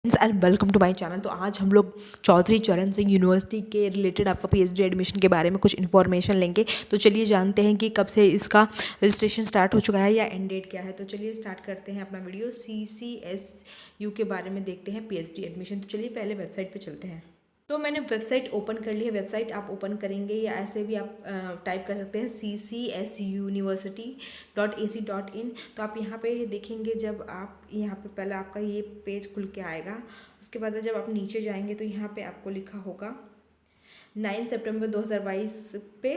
And welcome to my channel. तो आज हम लोग चौधरी चरण सिंह यूनिवर्सिटी के रिलेटेड आपका पीएचडी एडमिशन के बारे में कुछ इन्फॉर्मेशन लेंगे। तो चलिए जानते हैं कि कब से इसका रजिस्ट्रेशन स्टार्ट हो चुका है या एंड डेट क्या है। तो चलिए स्टार्ट करते हैं अपना वीडियो। CCSU के बारे में देखते हैं पीएचडी एडमिशन। तो चलिए पहले वेबसाइट पे चलते हैं। तो मैंने वेबसाइट ओपन कर ली है। वेबसाइट आप ओपन करेंगे या ऐसे भी आप टाइप कर सकते हैं CCSuniversity.ac.in। तो आप यहाँ पे देखेंगे, जब आप यहाँ पे पहले आपका ये पेज खुल के आएगा। उसके बाद जब आप नीचे जाएंगे तो यहाँ पे आपको लिखा होगा 9 सितंबर 2022 पे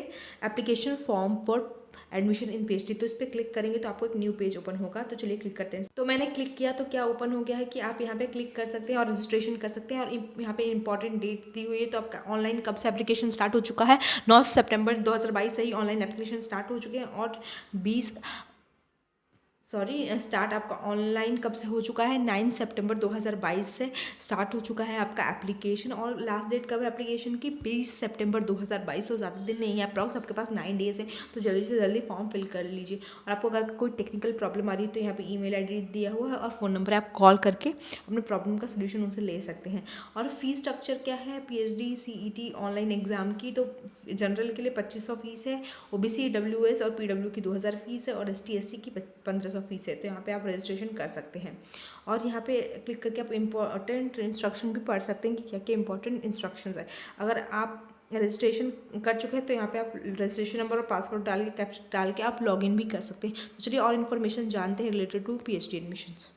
application form for admission in PhD. तो इस पर क्लिक करेंगे तो आपको एक न्यू पेज ओपन होगा। तो चलिए क्लिक करते हैं। तो मैंने क्लिक किया तो क्या ओपन हो गया है कि आप यहाँ पे क्लिक कर सकते हैं और रजिस्ट्रेशन कर सकते हैं। और यहाँ पे इंपॉर्टेंट डेट दी हुई है। तो आपका ऑनलाइन कब से एप्लीकेशन स्टार्ट हो चुका है, 9 सितंबर 2022 से ही ऑनलाइन एप्लीकेशन स्टार्ट हो चुके हैं। और स्टार्ट आपका ऑनलाइन कब से हो चुका है, 9 सितंबर 2022 से स्टार्ट हो चुका है आपका एप्लीकेशन। और लास्ट डेट कब है एप्लीकेशन की, 20 सितंबर 2022। तो ज़्यादा दिन नहीं है, अप्रॉक्स आपके पास 9 डेज है। तो जल्दी से जल्दी फॉर्म फिल कर लीजिए। और आपको अगर कोई टेक्निकल प्रॉब्लम आ रही है तो यहाँ पे ईमेल आईडी दिया हुआ है और फ़ोन नंबर है, आप कॉल करके अपने प्रॉब्लम का सोल्यूशन उनसे ले सकते हैं। और फीस स्ट्रक्चर क्या है पीएचडी सीईटी ऑनलाइन एग्जाम की, तो जनरल के लिए 2500 फीस है, ओबीसी डब्ल्यूएस और पीडब्ल्यू की 2000 फीस है और एसटी एससी की 1500 फीस है। तो यहाँ पे आप रजिस्ट्रेशन कर सकते हैं। और यहाँ पे क्लिक करके आप इंपॉर्टेंट इंस्ट्रक्शन भी पढ़ सकते हैं कि क्या क्या इंपॉर्टेंट इंस्ट्रक्शंस है। अगर आप रजिस्ट्रेशन कर चुके हैं तो यहाँ पे आप रजिस्ट्रेशन नंबर और पासवर्ड डाल के कैप्चर डाल के आप लॉगिन भी कर सकते हैं। तो चलिए और इन्फॉर्मेशन जानते हैं रिलेटेड टू पीएचडी एडमिशन्स।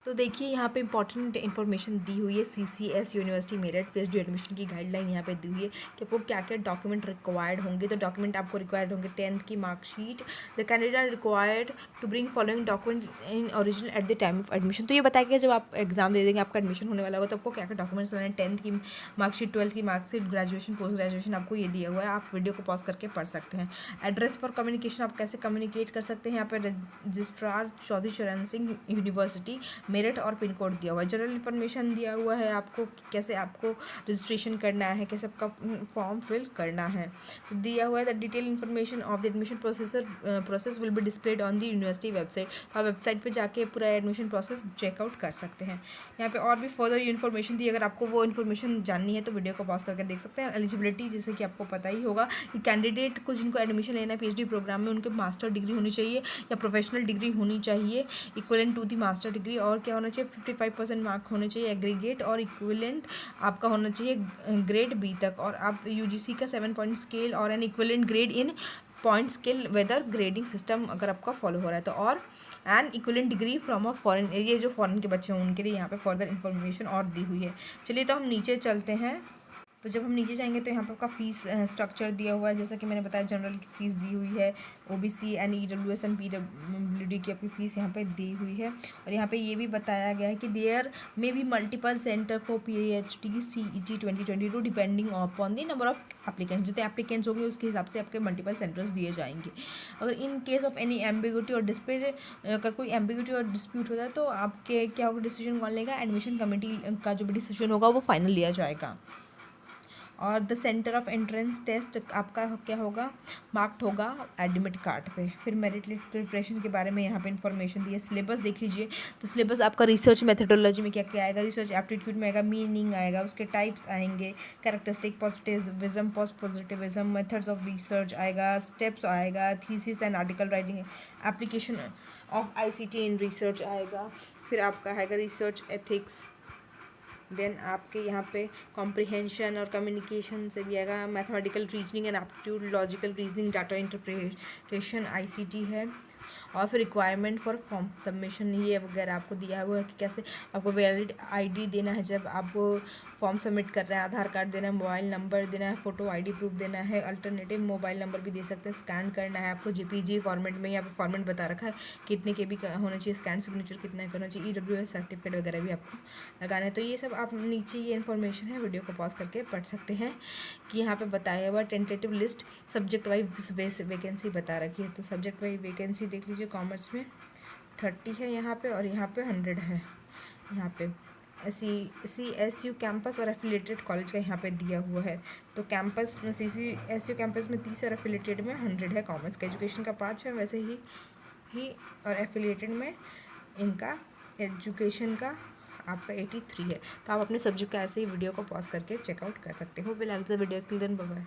तो देखिए यहाँ पे इंपॉर्टेंट इन्फॉर्मेशन दी हुई है। CCS university Meerut PhD admission की गाइडलाइन यहाँ पे दी हुई है कि आपको क्या क्या डॉक्यूमेंट रिक्वायर्ड होंगे। तो डॉक्यूमेंट आपको रिक्वायर्ड होंगे 10th की marksheet. The candidate required to bring following document in original at the time of admission. तो ये बताया गया जब आप एग्जाम दे देंगे, आपका एडमिशन होने वाला होगा, तो आपको क्या क्या डॉक्यूमेंट्स लाने हैं। 10th की मार्कशीट, 12th की मार्कशीट, ग्रेजुएशन, पोस्ट ग्रेजुएशन, आपको ये दिया हुआ है। आप वीडियो को पॉज करके पढ़ सकते हैं। एड्रेस फॉर कम्युनिकेशन, आप कैसे कम्युनिकेट कर सकते हैं। यहाँ पर रजिस्ट्रार चौधरी चरण सिंह यूनिवर्सिटी मेरठ और पिन कोड दिया हुआ है। जनरल इन्फॉर्मेशन दिया हुआ है आपको कैसे आपको रजिस्ट्रेशन करना है, कैसे आपका फॉर्म फिल करना है। तो दिया हुआ है the detail information of the admission process will be displayed on the university website. तो आप वेबसाइट पे जाके पूरा एडमिशन प्रोसेस चेकआउट कर सकते हैं। यहाँ पे और भी फर्दर इन्फॉर्मेशन दी, अगर आपको वो इन्फॉर्मेशन जाननी है तो वीडियो को पॉज करके देख सकते हैं। एलिजिबिलिटी, जैसे कि आपको पता ही होगा कि कैंडिडेट को जिनको एडमिशन लेना है पीएचडी प्रोग्राम में, उनके मास्टर डिग्री होनी चाहिए या प्रोफेशनल डिग्री होनी चाहिए equivalent to the master degree. और क्या होना चाहिए, 55% मार्क होने चाहिए एग्रीगेट और इक्विवेलेंट आपका होना चाहिए ग्रेड बी तक। और आप यूजीसी का 7 पॉइंट स्केल और an equivalent grade in point scale whether grading system अगर आपका फॉलो हो रहा है तो। और an equivalent degree from a foreign, ये जो फॉरेन के बच्चे हैं उनके लिए यहाँ पे फर्दर इन्फॉर्मेशन और दी हुई है। चलिए तो हम नीचे चलते हैं। तो जब हम नीचे जाएंगे तो यहाँ पर आपका फीस स्ट्रक्चर दिया हुआ है। जैसा कि मैंने बताया, जनरल की फ़ीस दी हुई है, OBC and EWS and PWD की आपकी फ़ीस यहाँ पे दी हुई है। और यहाँ पे ये भी बताया गया है कि there may be multiple centre for PhD CET 2022 depending upon the number of applicants. जितने एप्लीकेंट्स होंगे उसके हिसाब से आपके मल्टीपल सेंटर्स दिए जाएंगे। अगर in case of any ambiguity और डिस्प्यूट, अगर कोई एम्बिग्यूटी और डिस्प्यूट होता है तो आपके क्या होगा, डिसीजन कौन लेगा, एडमिशन कमेटी का जो भी डिसीजन होगा वो फाइनल लिया जाएगा। और the centre of entrance test आपका क्या होगा, मार्क्ड होगा एडमिट कार्ड पे। फिर मेरिट लिस्ट प्रिपरेशन के बारे में यहाँ पे इन्फॉर्मेशन दी है। सिलेबस देख लीजिए। तो सिलेबस आपका रिसर्च मेथडोलॉजी में क्या क्या आएगा, रिसर्च एप्टीट्यूड में आएगा, मीनिंग आएगा, उसके टाइप्स आएंगे, characteristic, positivism, post positivism, methods of research आएगा, स्टेप्स आएगा, thesis and article writing, application of ICT in research आएगा। फिर आपका आएगा रिसर्च एथिक्स। देन आपके यहाँ पे कॉम्प्रिहेंशन और कम्युनिकेशन से भी आएगा, mathematical reasoning and aptitude, logical reasoning, data interpretation ICT है। और फिर रिक्वायरमेंट फॉर फॉर्म सबमिशन ये वगैरह आपको दिया हुआ है कि कैसे आपको वैलिड आईडी देना है जब आप फॉर्म सबमिट कर रहे हैं, आधार कार्ड देना है, मोबाइल नंबर देना है, फोटो आईडी प्रूफ देना है, अल्टरनेटिव मोबाइल नंबर भी दे सकते हैं, स्कैन करना है आपको जेपीजी फॉर्मेट में। यहाँ पे फॉर्मेट बता रखा है कितने के भी होना चाहिए, स्कैन सिग्नेचर कितना करना चाहिए, ईडब्ल्यूएस सर्टिफिकेट वगैरह भी आपको लगाना है। तो ये सब आप नीचे ये इन्फॉर्मेशन है, वीडियो को पॉज करके पढ़ सकते हैं कि यहाँ पे बताया हुआ tentative list subject wise vacancy बता रखी है। तो सब्जेक्ट वाइज वैकेंसी देख लीजिए, कॉमर्स में 30 है यहाँ पे और यहाँ पे 100 है। यहाँ पे CCSU कैंपस और एफिलेटेड कॉलेज का यहाँ पे दिया हुआ है। तो कैंपस में CCSU कैंपस में 30 और एफिलेटेड में 100 है। कॉमर्स का एजुकेशन का 5 है, वैसे ही और एफिलेटेड में इनका एजुकेशन का आपका 83 है। तो आप अपने सब्जेक्ट का ऐसे ही वीडियो को पॉज करके चेकआउट कर सकते हो। Will the video till then, bye bye.